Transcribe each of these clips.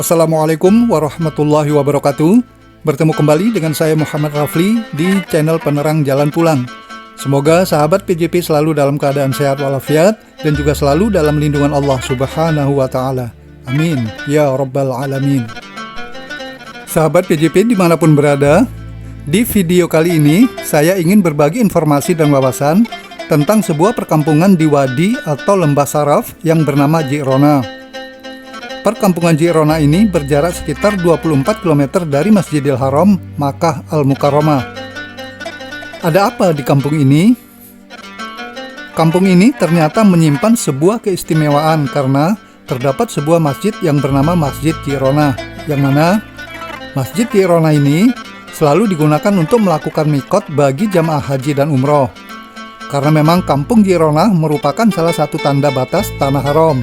Assalamualaikum warahmatullahi wabarakatuh. Bertemu kembali dengan saya Muhammad Rafli di channel Penerang Jalan Pulang. Semoga sahabat PJP selalu dalam keadaan sehat walafiat dan juga selalu dalam lindungan Allah Subhanahu wa Ta'ala. Amin ya Rabbal Alamin. Sahabat PJP dimanapun berada, di video kali ini saya ingin berbagi informasi dan wawasan tentang sebuah perkampungan di wadi atau lembah saraf yang bernama Ji'rona. Perkampungan Ji'rona ini berjarak sekitar 24 km dari Masjidil Haram, Makkah Al-Mukarramah. Ada apa di kampung ini? Kampung ini ternyata menyimpan sebuah keistimewaan karena terdapat sebuah masjid yang bernama Masjid Ji'rona, yang mana Masjid Ji'rona ini selalu digunakan untuk melakukan mikot bagi jamaah haji dan umroh. Karena memang kampung Ji'rona merupakan salah satu tanda batas tanah haram.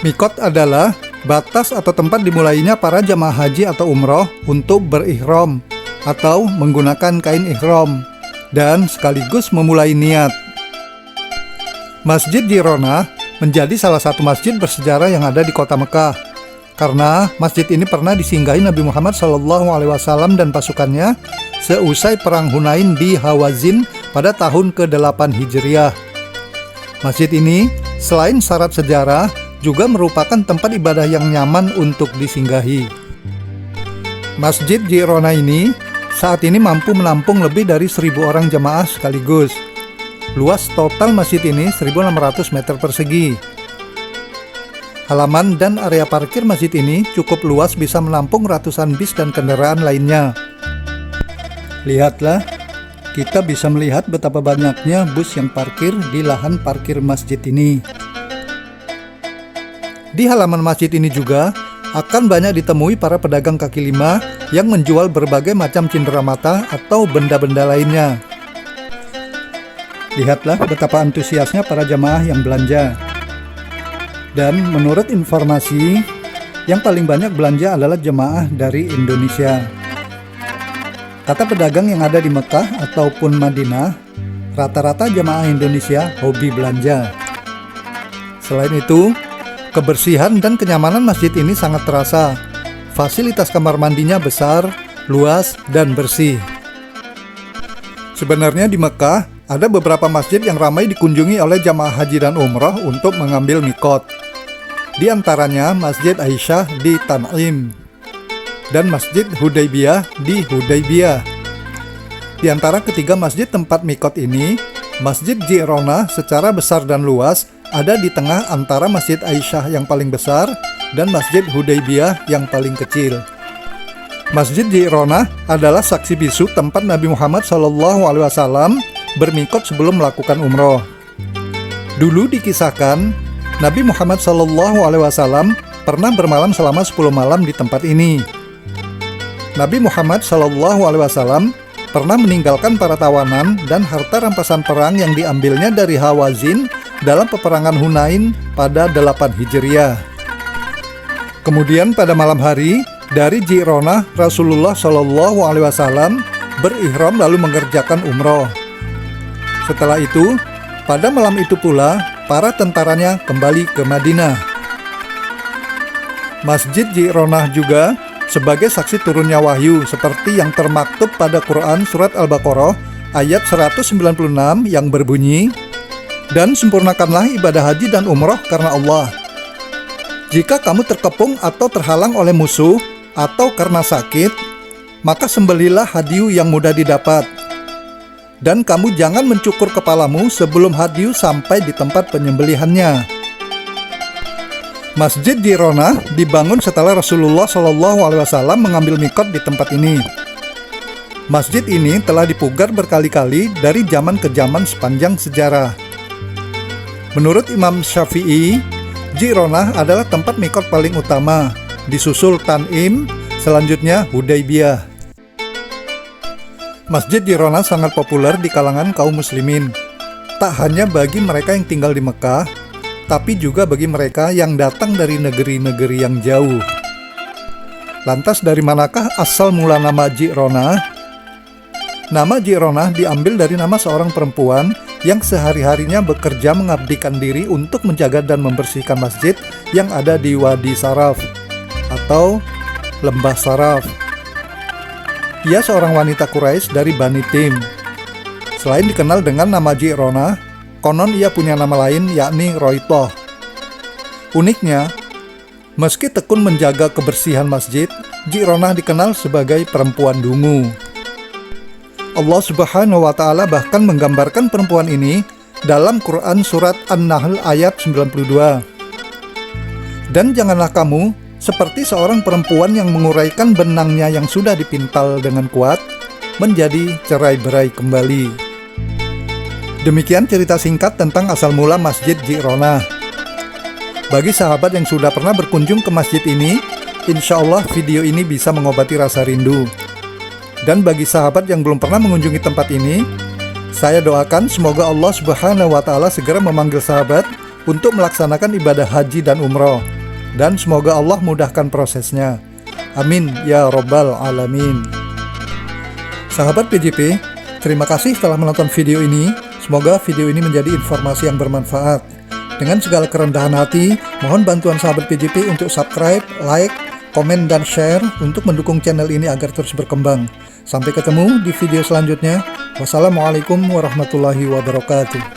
Mikot adalah batas atau tempat dimulainya para jamaah haji atau umroh untuk berihram atau menggunakan kain ihram dan sekaligus memulai niat. Masjid Ji'rona menjadi salah satu masjid bersejarah yang ada di kota Mekah karena masjid ini pernah disinggahi Nabi Muhammad SAW dan pasukannya seusai perang Hunain di Hawazin pada tahun ke-8 Hijriah. Masjid ini selain syarat sejarah juga merupakan tempat ibadah yang nyaman untuk disinggahi. Masjid Ji'rona ini saat ini mampu menampung lebih dari 1.000 orang jemaah sekaligus. Luas total masjid ini 1.600 meter persegi. Halaman dan area parkir masjid ini cukup luas, bisa menampung ratusan bis dan kendaraan lainnya. Lihatlah, kita bisa melihat betapa banyaknya bus yang parkir di lahan parkir masjid ini. Di halaman masjid ini juga akan banyak ditemui para pedagang kaki lima yang menjual berbagai macam cenderamata atau benda-benda lainnya. Lihatlah betapa antusiasnya para jamaah yang belanja. Dan menurut informasi, yang paling banyak belanja adalah jemaah dari Indonesia. Kata pedagang yang ada di Mekah ataupun Madinah, rata-rata jemaah Indonesia hobi belanja. Selain itu, kebersihan dan kenyamanan masjid ini sangat terasa. Fasilitas kamar mandinya besar, luas, dan bersih. Sebenarnya di Mekah, ada beberapa masjid yang ramai dikunjungi oleh jamaah haji dan umroh untuk mengambil mikot. Di antaranya Masjid Aisyah di Tan'im dan Masjid Hudaybiyah di Hudaybiyah. Di antara ketiga masjid tempat mikot ini, Masjid Ji'rona secara besar dan luas ada di tengah antara Masjid Aisyah yang paling besar dan Masjid Hudaybiyah yang paling kecil. Masjid Ji'rona adalah saksi bisu tempat Nabi Muhammad SAW bermikot sebelum melakukan umroh. Dulu dikisahkan, Nabi Muhammad SAW pernah bermalam selama 10 malam di tempat ini. Nabi Muhammad SAW pernah meninggalkan para tawanan dan harta rampasan perang yang diambilnya dari Hawazin dalam peperangan Hunain pada 8 Hijriah. Kemudian pada malam hari, dari Ji'rona Rasulullah SAW berihram lalu mengerjakan umroh. Setelah itu, pada malam itu pula, para tentaranya kembali ke Madinah. Masjid Ji'rona juga sebagai saksi turunnya wahyu seperti yang termaktub pada Quran Surat Al-Baqarah ayat 196 yang berbunyi, "Dan sempurnakanlah ibadah haji dan umroh karena Allah. Jika kamu terkepung atau terhalang oleh musuh atau karena sakit, maka sembelihlah hadyu yang mudah didapat. Dan kamu jangan mencukur kepalamu sebelum hadyu sampai di tempat penyembelihannya." Masjid Ji'rona dibangun setelah Rasulullah SAW mengambil mikot di tempat ini. Masjid ini telah dipugar berkali-kali dari zaman ke zaman sepanjang sejarah. Menurut Imam Syafi'i, Ji'rona adalah tempat mikot paling utama, disusul Tan'im, selanjutnya Hudaybiyah. Masjid Ji'rona sangat populer di kalangan kaum muslimin, tak hanya bagi mereka yang tinggal di Mekah, tapi juga bagi mereka yang datang dari negeri-negeri yang jauh. Lantas dari manakah asal mula nama Ji'rona? Nama Ji'rona diambil dari nama seorang perempuan yang sehari-harinya bekerja mengabdikan diri untuk menjaga dan membersihkan masjid yang ada di Wadi Saraf atau Lembah Saraf. Ia seorang wanita Quraisy dari Bani Tim. Selain dikenal dengan nama Ji'ronah, konon ia punya nama lain yakni Roitoh. Uniknya, meski tekun menjaga kebersihan masjid, Ji'ronah dikenal sebagai perempuan dungu. Allah Subhanahu wa Ta'ala bahkan menggambarkan perempuan ini dalam Quran Surat An-Nahl ayat 92. Dan janganlah kamu seperti seorang perempuan yang menguraikan benangnya yang sudah dipintal dengan kuat menjadi cerai-berai kembali. Demikian cerita singkat tentang asal mula Masjid Ji'ronah. Bagi sahabat yang sudah pernah berkunjung ke masjid ini, insya Allah video ini bisa mengobati rasa rindu. Dan bagi sahabat yang belum pernah mengunjungi tempat ini, saya doakan semoga Allah Subhanahu wa Ta'ala segera memanggil sahabat untuk melaksanakan ibadah haji dan umroh. Dan semoga Allah mudahkan prosesnya. Amin ya Rabbal Alamin. Sahabat PJP, terima kasih telah menonton video ini. Semoga video ini menjadi informasi yang bermanfaat. Dengan segala kerendahan hati, mohon bantuan sahabat PJP untuk subscribe, like, komen, dan share untuk mendukung channel ini agar terus berkembang. Sampai ketemu di video selanjutnya. Wassalamualaikum warahmatullahi wabarakatuh.